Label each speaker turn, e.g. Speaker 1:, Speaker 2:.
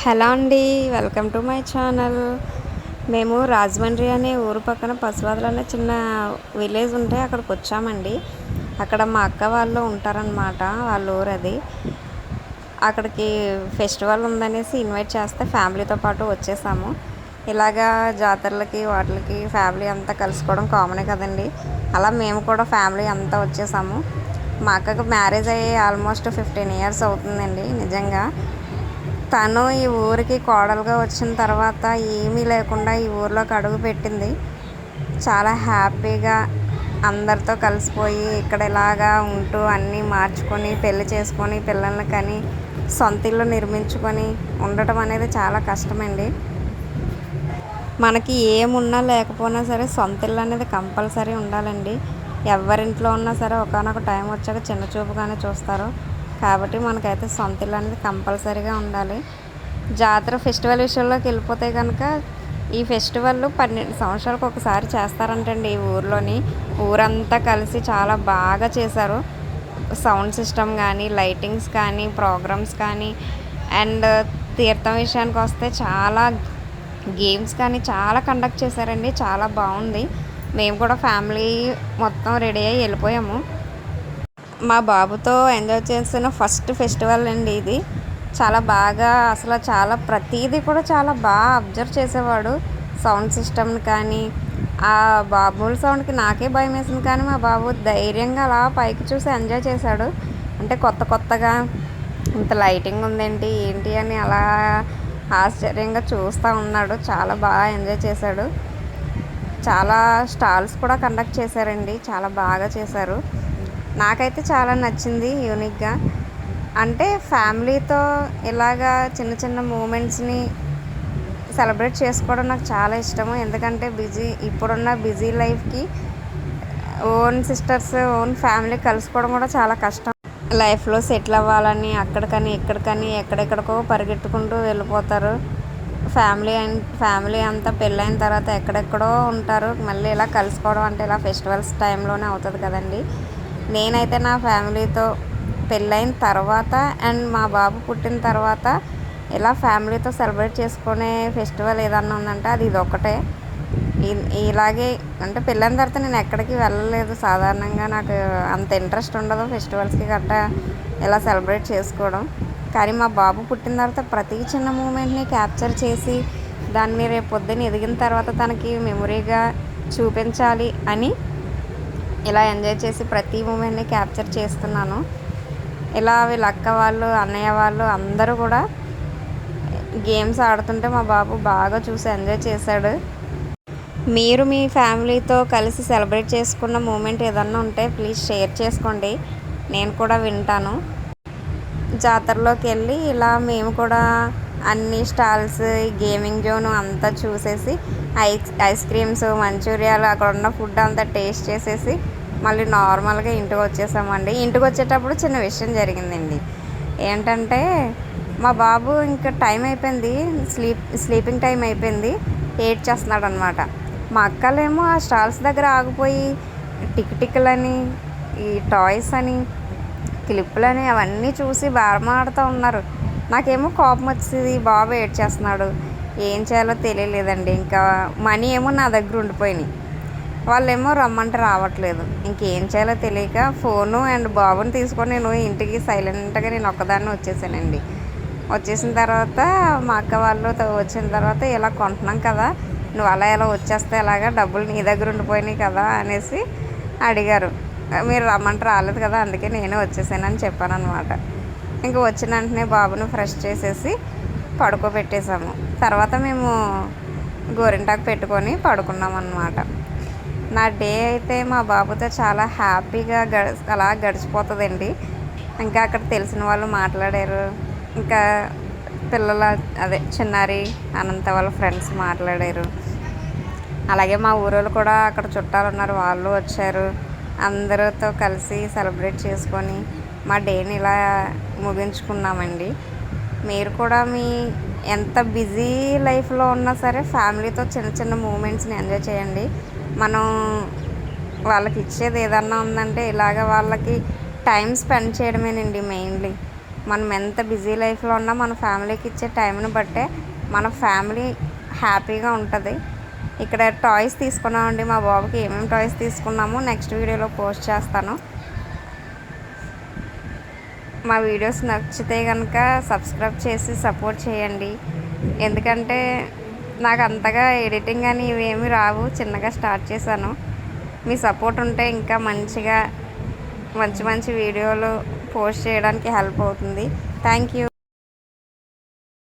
Speaker 1: Hello అండి. Welcome to my channel. మేము రాజమండ్రి అనే ఊరు పక్కన పశువాదులు అనే చిన్న విలేజ్ ఉంటే అక్కడికి వచ్చామండి. అక్కడ మా అక్క వాళ్ళు ఉంటారనమాట. వాళ్ళ ఊరు అది. అక్కడికి ఫెస్టివల్ ఉందనేసి ఇన్వైట్ చేస్తే ఫ్యామిలీతో పాటు వచ్చేసాము. ఇలాగా జాతరలకి వాటికి ఫ్యామిలీ అంతా కలుసుకోవడం కామనే కదండి. అలా మేము కూడా ఫ్యామిలీ అంతా వచ్చేసాము. మా అక్కకు మ్యారేజ్ అయ్యి ఆల్మోస్ట్ 15 ఇయర్స్ అవుతుందండి. నిజంగా తను ఈ ఊరికి కోడలుగా వచ్చిన తర్వాత ఏమీ లేకుండా ఈ ఊరిలోకి అడుగు పెట్టింది. చాలా హ్యాపీగా అందరితో కలిసిపోయి ఇక్కడ ఇలాగా ఉంటూ అన్నీ మార్చుకొని పెళ్లి చేసుకొని పిల్లల్ని కని సొంత ఇల్లు నిర్మించుకొని ఉండటం అనేది చాలా కష్టమండి. మనకి ఏమున్నా లేకపోయినా సరే సొంత ఇల్లు అనేది కంపల్సరీ ఉండాలండి. ఎవరింట్లో ఉన్నా సరే ఒకానొక టైం వచ్చాక చిన్న చూపుగానే చూస్తారు. కాబట్టి మనకైతే సొంత ఇల్లు అనేది కంపల్సరీగా ఉండాలి. జాతర ఫెస్టివల్ విషయంలోకి వెళ్ళిపోతే కనుక ఈ ఫెస్టివల్ 12 సంవత్సరాలకు ఒకసారి చేస్తారంటండి. ఈ ఊర్లోని ఊరంతా కలిసి చాలా బాగా చేశారు. సౌండ్ సిస్టమ్ కానీ, లైటింగ్స్ కానీ, ప్రోగ్రామ్స్ కానీ, అండ్ తీర్థం విషయానికి వస్తే చాలా గేమ్స్ కానీ చాలా కండక్ట్ చేశారండి. చాలా బాగుంది. మేము కూడా ఫ్యామిలీ మొత్తం రెడీ అయ్యి వెళ్ళిపోయాము. మా బాబుతో ఎంజాయ్ చేసిన ఫస్ట్ ఫెస్టివల్ అండి ఇది. చాలా బాగా అసలు చాలా ప్రతీది కూడా చాలా బాగా అబ్జర్వ్ చేసేవాడు. సౌండ్ సిస్టమ్ని కానీ, ఆ బాబుల సౌండ్కి నాకే భయం వేసింది, కానీ మా బాబు ధైర్యంగా అలా పైకి చూసి ఎంజాయ్ చేశాడు. అంటే కొత్త కొత్తగా ఇంత లైటింగ్ ఉందేంటి ఏంటి అని అలా ఆశ్చర్యంగా చూస్తూ ఉన్నాడు. చాలా బాగా ఎంజాయ్ చేశాడు. చాలా స్టాల్స్ కూడా కండక్ట్ చేశారండి. చాలా బాగా చేశారు. నాకైతే చాలా నచ్చింది యూనిక్గా. అంటే ఫ్యామిలీతో ఇలాగా చిన్న చిన్న మూమెంట్స్ని సెలబ్రేట్ చేసుకోవడం నాకు చాలా ఇష్టము. ఎందుకంటే ఇప్పుడున్న బిజీ లైఫ్కి ఓన్ సిస్టర్స్ ఓన్ ఫ్యామిలీ కలుసుకోవడం కూడా చాలా కష్టం. లైఫ్లో సెటిల్ అవ్వాలని అక్కడికని ఇక్కడికని ఎక్కడెక్కడికో పరిగెట్టుకుంటూ వెళ్ళిపోతారు. ఫ్యామిలీ అంతా పెళ్ళైన తర్వాత ఎక్కడెక్కడో ఉంటారు. మళ్ళీ ఇలా కలుసుకోవడం అంటే ఇలా ఫెస్టివల్స్ టైంలోనే అవుతుంది కదండి. నేనైతే నా ఫ్యామిలీతో పెళ్ళైన తర్వాత అండ్ మా బాబు పుట్టిన తర్వాత ఇలా ఫ్యామిలీతో సెలబ్రేట్ చేసుకునే ఫెస్టివల్ ఏదన్నా ఉందంటే అది ఇది ఒకటే. ఇలాగే అంటే పెళ్ళైన తర్వాత నేను ఎక్కడికి వెళ్ళలేదు. సాధారణంగా నాకు అంత ఇంట్రెస్ట్ ఉండదు ఫెస్టివల్స్కి గట్టా ఇలా సెలబ్రేట్ చేసుకోవడం. కానీ మా బాబు పుట్టిన తర్వాత ప్రతి చిన్న మూమెంట్ని క్యాప్చర్ చేసి దాన్ని రేపు పొద్దున్న ఎదిగిన తర్వాత తనకి మెమొరీగా చూపించాలి అని ఇలా ఎంజాయ్ చేసి ప్రతి మూమెంట్ని క్యాప్చర్ చేస్తున్నాను. ఇలా వీళ్ళ అక్క వాళ్ళు అన్నయ్య వాళ్ళు అందరూ కూడా గేమ్స్ ఆడుతుంటే మా బాబు బాగా చూసి ఎంజాయ్ చేశాడు. మీరు మీ ఫ్యామిలీతో కలిసి సెలబ్రేట్ చేసుకున్న మూమెంట్ ఏదన్నా ఉంటే ప్లీజ్ షేర్ చేసుకోండి. నేను కూడా వింటాను. జాతరలోకి వెళ్ళి ఇలా మేము కూడా అన్ని స్టాల్స్ గేమింగ్ జోన్ అంతా చూసేసి ఐస్ క్రీమ్స్ మంచూరియాలు అక్కడ ఉన్న ఫుడ్ అంతా టేస్ట్ చేసేసి మళ్ళీ నార్మల్గా ఇంటికి వచ్చేసామండి. ఇంటికి వచ్చేటప్పుడు చిన్న విషయం జరిగిందండి. ఏంటంటే మా బాబు ఇంకా టైం అయిపోయింది, స్లీపింగ్ టైం అయిపోయింది, ఏడ్చేస్తున్నాడు అనమాట. మా అక్కలేమో ఆ స్టాల్స్ దగ్గర ఆగిపోయి టిక్లని ఈ టాయ్స్ అని క్లిప్పులని అవన్నీ చూసి బేరమాడుతూ ఉన్నారు. నాకేమో కోపం వచ్చింది. బాబు ఏడ్చేస్తున్నాడు, ఏం చేయాలో తెలియలేదండి. ఇంకా మనీ ఏమో నా దగ్గర ఉండిపోయినాయి. వాళ్ళేమో రమ్మంటే రావట్లేదు. ఇంకేం చేయాలో తెలియక ఫోను అండ్ బాబుని తీసుకొని నేను ఇంటికి సైలెంట్గా నేను ఒక్కదాన్ని వచ్చేసానండి. వచ్చేసిన తర్వాత మా అక్క వాళ్ళు వచ్చిన తర్వాత ఇలా కొంటున్నాం కదా, నువ్వు అలా ఎలా వచ్చేస్తే ఎలాగా, డబ్బులు నీ దగ్గర ఉండిపోయినాయి కదా అనేసి అడిగారు. మీరు రమ్మంటే రాలేదు కదా, అందుకే నేనే వచ్చేసానని చెప్పాను అనమాట. ఇంక వచ్చిన వెంటనే బాబును ఫ్రెష్ చేసేసి పడుకోబెట్టేసాము. తర్వాత మేము గోరింటాకు పెట్టుకొని పడుకున్నాం అన్నమాట. నా డే అయితే మా బాబుతో చాలా హ్యాపీగా అలా గడిచిపోతుందండి. ఇంకా అక్కడ తెలిసిన వాళ్ళు మాట్లాడారు. ఇంకా చిన్నారి అనంత వాళ్ళ ఫ్రెండ్స్ మాట్లాడారు. అలాగే మా ఊరోళ్ళు కూడా అక్కడ చుట్టాలు ఉన్నారు, వాళ్ళు వచ్చారు. అందరితో కలిసి సెలబ్రేట్ చేసుకొని మా డేని ఇలా ముగించుకున్నామండి. మీరు కూడా ఎంత బిజీ లైఫ్లో ఉన్నా సరే ఫ్యామిలీతో చిన్న చిన్న మూమెంట్స్ని ఎంజాయ్ చేయండి. మనం వాళ్ళకి ఇచ్చేది ఏదన్నా ఉందంటే ఇలాగ వాళ్ళకి టైం స్పెండ్ చేయడమేనండి మెయిన్లీ. మనం ఎంత బిజీ లైఫ్లో ఉన్నా మన ఫ్యామిలీకి ఇచ్చే టైంని బట్టే మన ఫ్యామిలీ హ్యాపీగా ఉంటుంది. ఇక్కడ టాయ్స్ తీసుకున్నామండి. మా బాబుకి ఏమేమి టాయ్స్ తీసుకున్నామో నెక్స్ట్ వీడియోలో పోస్ట్ చేస్తాను. మా వీడియోస్ నచ్చితే కనుక సబ్స్క్రైబ్ చేసి సపోర్ట్ చేయండి. ఎందుకంటే నాకు అంతగా ఎడిటింగ్ అని ఇవేమీ రావు, చిన్నగా స్టార్ట్ చేశాను. మీ సపోర్ట్ ఉంటే ఇంకా మంచిగా మంచి మంచి వీడియోలు పోస్ట్ చేయడానికి హెల్ప్ అవుతుంది. Thank you.